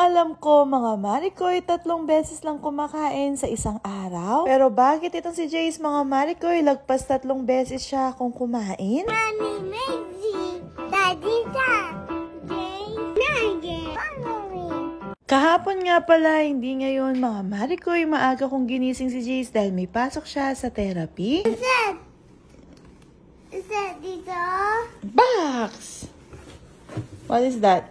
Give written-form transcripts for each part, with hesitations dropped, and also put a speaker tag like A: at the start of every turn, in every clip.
A: Alam ko mga Marikoy, 3 beses lang kumakain sa isang araw. Pero bakit itong si Jace mga Marikoy, lagpas 3 beses siya kung kumain?
B: Mommy, Maisie, Daddy, Jace, Nugget,
A: Kahapon nga pala, hindi ngayon mga Marikoy, maaga kong ginising si Jace dahil may pasok siya sa therapy.
B: Is that dito?
A: Box! What is that?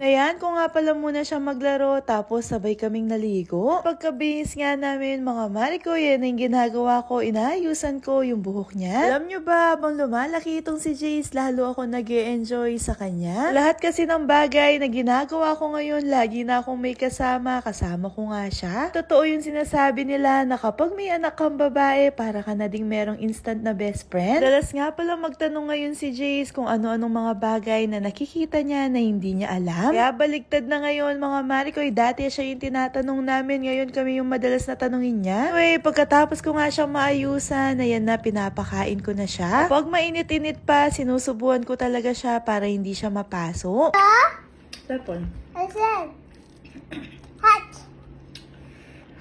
A: Ayan, kung nga pala muna siya maglaro, tapos sabay kaming naligo. Pagkabihis nga namin, mga Marikoy, yan ang ginagawa ko, inaayusan ko yung buhok niya. Alam nyo ba, habang lumalaki itong si Jace, lalo ako nag-e-enjoy sa kanya. Lahat kasi ng bagay na ginagawa ko ngayon, lagi na akong may kasama ko nga siya. Totoo yung sinasabi nila na kapag may anak kang babae, para ka na ding merong instant na best friend. Dalas nga pala magtanong ngayon si Jace kung ano-anong mga bagay na nakikita niya na hindi niya alam. Kaya baligtad na ngayon mga Marikoy, dati siya yung tinatanong namin, ngayon kami yung madalas na tanungin niya. Anyway, pagkatapos ko nga siyang maayusan, ayan na, pinapakain ko na siya. Pag mainit-init pa, sinusubuan ko talaga siya para hindi siya mapaso. Tapon.
B: I said, hot.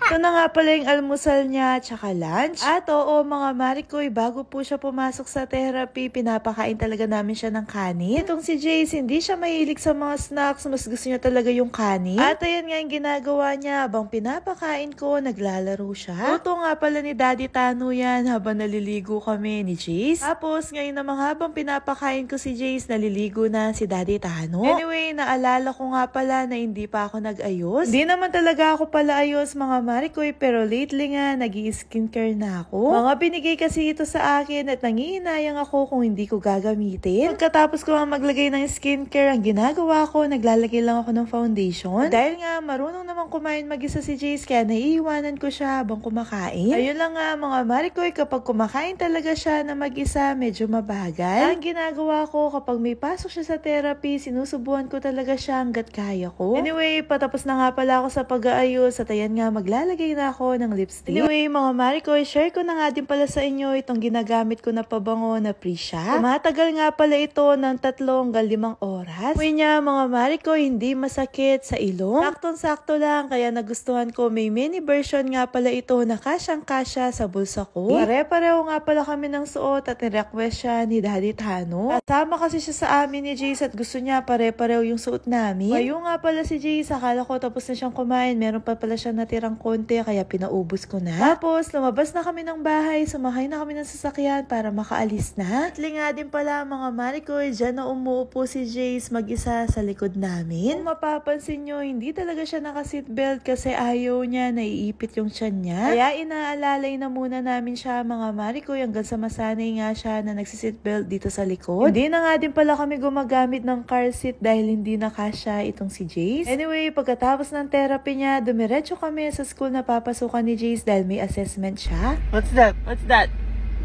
A: Ito na nga pala yung almusal niya tsaka lunch. At oo mga Marikoy, bago po siya pumasok sa therapy, pinapakain talaga namin siya ng kanin. Itong si Jace, hindi siya mahilig sa mga snacks, mas gusto niya talaga yung kanin. At ayan nga yung ginagawa niya, habang pinapakain ko, naglalaro siya. Luto nga pala ni Daddy Tano yan habang naliligo kami ni Jace. Tapos ngayon namang habang pinapakain ko si Jace, naliligo na si Daddy Tano. Anyway, naalala ko nga pala na hindi pa ako nag-ayos. Hindi naman talaga ako pala ayos mga Marikoy, pero lately nga, nag-i-skincare na ako. Mga binigay kasi ito sa akin at nangihinayang ako kung hindi ko gagamitin. Pagkatapos ko nga maglagay ng skincare, ang ginagawa ko, naglalagay lang ako ng foundation. Dahil nga, marunong naman kumain mag-isa si Jace, kaya naiiwanan ko siya habang kumakain. Ayun lang nga mga Marikoy, kapag kumakain talaga siya na mag-isa, medyo mabagal. Ang ginagawa ko, kapag may pasok siya sa therapy, sinusubuan ko talaga siya hanggat kaya ko. Anyway, patapos na nga pala ako sa pag-aayos at ayan nga, maglalagay na ako ng lipstick. Anyway, mga Marikoy, share ko na nga din pala sa inyo itong ginagamit ko na pabango na Prisha. Tumatagal nga pala ito ng 3 hanggang 5 oras. Uwi niya, mga Marikoy, hindi masakit sa ilong. Saktong-sakto lang, kaya nagustuhan ko. May mini version nga pala ito na kasyang-kasya sa bulsa ko. Pare-pareho nga pala kami ng suot at ni-request siya ni Daddy Tano. Kasama kasi siya sa amin ni Jace at gusto niya pare-pareho yung suot namin. Kayo nga pala si Jace, akala ko tapos na siyang kumain. Meron pa pala siya natirang konti, kaya pinaubos ko na. Tapos, lumabas na kami ng bahay, sumakay na kami ng sasakyan para makaalis na. At nga din pala mga Marikoy, dyan na umuupo si Jace mag-isa sa likod namin. Kung mapapansin nyo, hindi talaga siya naka-seatbelt kasi ayaw niya, naiipit yung tiyan niya. Kaya inaalalay na muna namin siya mga Marikoy hanggang sa masanay nga siya na nagsiseatbelt dito sa likod. Hindi na nga din pala kami gumagamit ng car seat dahil hindi nakasya itong si Jace. Anyway, pagkatapos ng therapy niya, dumiretso kami sa school na papasukan ni Jace dahil may assessment siya. What's that? What's that?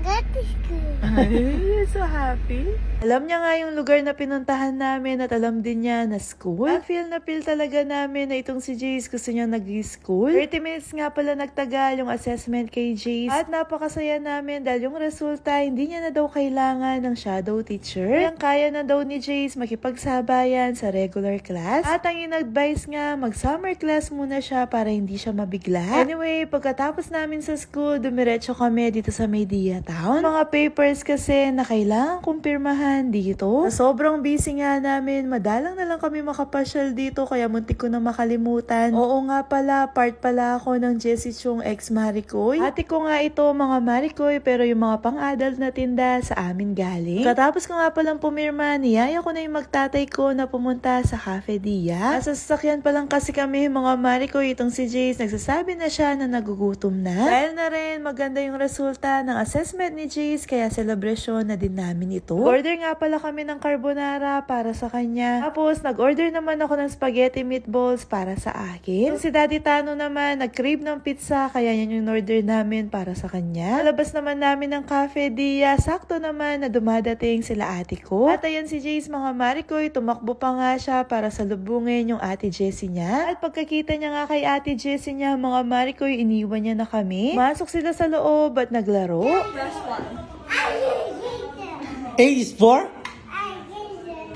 B: That is good.
A: You're so happy. Alam niya nga yung lugar na pinuntahan namin at alam din niya na school. At feel talaga namin na itong si Jace gusto niya nag-school. 30 minutes nga pala nagtagal yung assessment kay Jace. At napakasaya namin dahil yung resulta hindi niya na daw kailangan ng shadow teacher. Kaya na daw ni Jace makipagsabayan sa regular class. At ang in-advise nga mag-summer class muna siya para hindi siya mabigla. Anyway, pagkatapos namin sa school, dumiretso kami dito sa Media Town. Mga papers kasi na kailangan kumpirmahan dito. Sobrang busy nga namin, madalang na lang kami makapasyal dito kaya muntik ko na makalimutan. Oo nga pala, part pala ako ng Jessie Chung ex Marikoy. Ate ko nga ito mga Marikoy, pero yung mga pang-adult na tinda sa amin galing. Katapos ko nga palang pumirma, niyaya ko na yung magtatay ko na pumunta sa Cafe Dia. Nasa sasakyan pa lang kasi kami mga Marikoy, itong si Jace, nagsasabi na siya na nagugutom na. Dahil na rin maganda yung resulta ng assessment ni Jace, kaya celebration na din namin ito. Order nga pala kami ng carbonara para sa kanya. Tapos, nag-order naman ako ng spaghetti meatballs para sa akin. Si Daddy Tano naman, nag-crave ng pizza, kaya yan yung order namin para sa kanya. Nalabas naman namin ng Cafe Dia, sakto naman na dumadating sila ate ko. At ayan si Jace mga Marikoy, tumakbo pa nga siya para salubungin yung ate Jessie niya. At pagkakita niya nga kay ate Jessie niya, mga Marikoy, iniwan niya na kami. Masok sila sa loob at naglaro.
B: I hate them.
C: 8 is 4?
B: I hate them.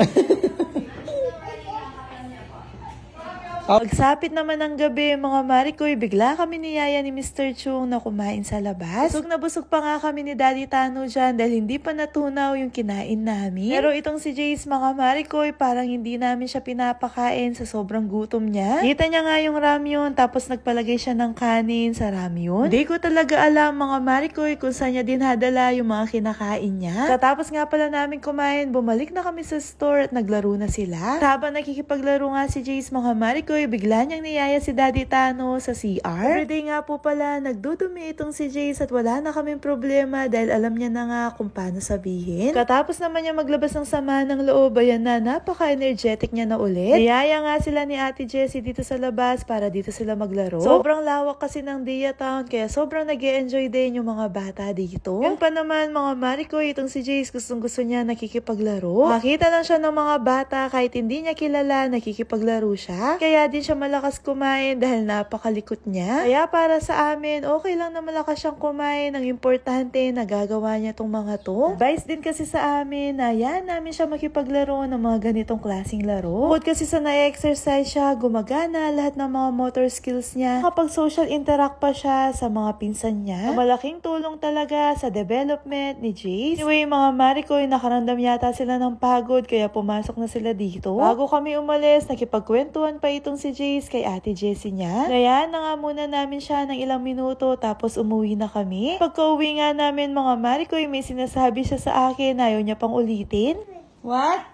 A: Pagsapit naman ng gabi, mga Marikoy, bigla kami ni Yaya ni Mr. Chung na kumain sa labas. Busog na busog pa nga kami ni Daddy Tano dyan dahil hindi pa natunaw yung kinain namin. Pero itong si Jace, mga Marikoy, parang hindi namin siya pinapakain sa sobrang gutom niya. Kita niya nga yung ramyun, tapos nagpalagay siya ng kanin sa ramyun. Hindi ko talaga alam, mga Marikoy, kung saan niya dinadala yung mga kinakain niya. Katapos nga pala namin kumain, bumalik na kami sa store at naglaro na sila. Habang nakikipaglaro nga si Jace, mga Marikoy, bigla niyang niyaya si Daddy Tano sa CR. Everyday nga po pala, nagdudumi itong si Jace at wala na kaming problema dahil alam niya na nga kung paano sabihin. Katapos naman niya maglabas ng sama ng loob, ayan na, napaka-energetic niya na ulit. Niyaya nga sila ni Ate Jessie dito sa labas para dito sila maglaro. Sobrang lawak kasi ng Dia Town, kaya sobrang nag-e-enjoy din yung mga bata dito. Yun pa naman, mga Marikoy, itong si Jace gustong-gusto niya nakikipaglaro. Makita lang siya ng mga bata, kahit hindi niya kilala, nakikipaglaro siya. Kaya din siya malakas kumain dahil napakalikot niya. Kaya para sa amin, okay lang na malakas siyang kumain. Ang importante, nagagawa niya tong mga to. Advice din kasi sa amin na yan namin siya makipaglaro ng mga ganitong klaseng laro. Bukod kasi sa na-exercise siya, gumagana lahat ng mga motor skills niya. Kapag social interact pa siya sa mga pinsan niya, malaking tulong talaga sa development ni Jace. Anyway, mga Marikoy, nakaramdam yata sila ng pagod kaya pumasok na sila dito. Bago kami umalis, nakipagkwentuhan pa itong si Jace kay Ate Jessie niya. Kaya na nga muna namin siya ng ilang minuto tapos umuwi na kami. Pagka-uwi nga namin, mga Marikoy, may sinasabi siya sa akin na ayaw niya pang ulitin. What?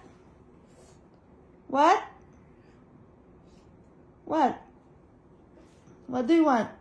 A: What? What? What do you want?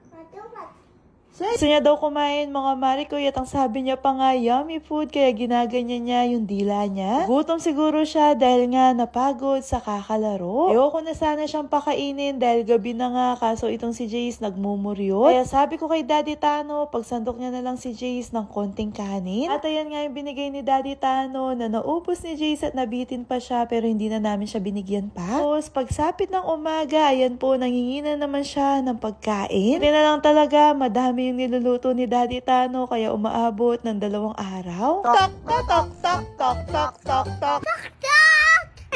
A: Gusto niya daw kumain, mga Marikoy, at ang sabi niya pa nga, yummy food, kaya ginaganyan niya yung dila niya. Gutom siguro siya dahil nga napagod sa kakalaro. Ayoko na sana siyang pakainin dahil gabi na nga, kaso itong si Jace nagmumuryot. Kaya sabi ko kay Daddy Tano, pagsandok niya na lang si Jace ng konting kanin. At ayan nga yung binigay ni Daddy Tano na naubos ni Jace at nabitin pa siya pero hindi na namin siya binigyan pa. Tapos pagsapit ng umaga, ayan po, nangingina naman siya ng pagkain. Hindi na lang talaga, madami yung niluluto ni Daddy Tano kaya umaabot ng 2 araw. Tok, tok, tok, tok, tok, tok, tok, tok.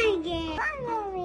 B: Again.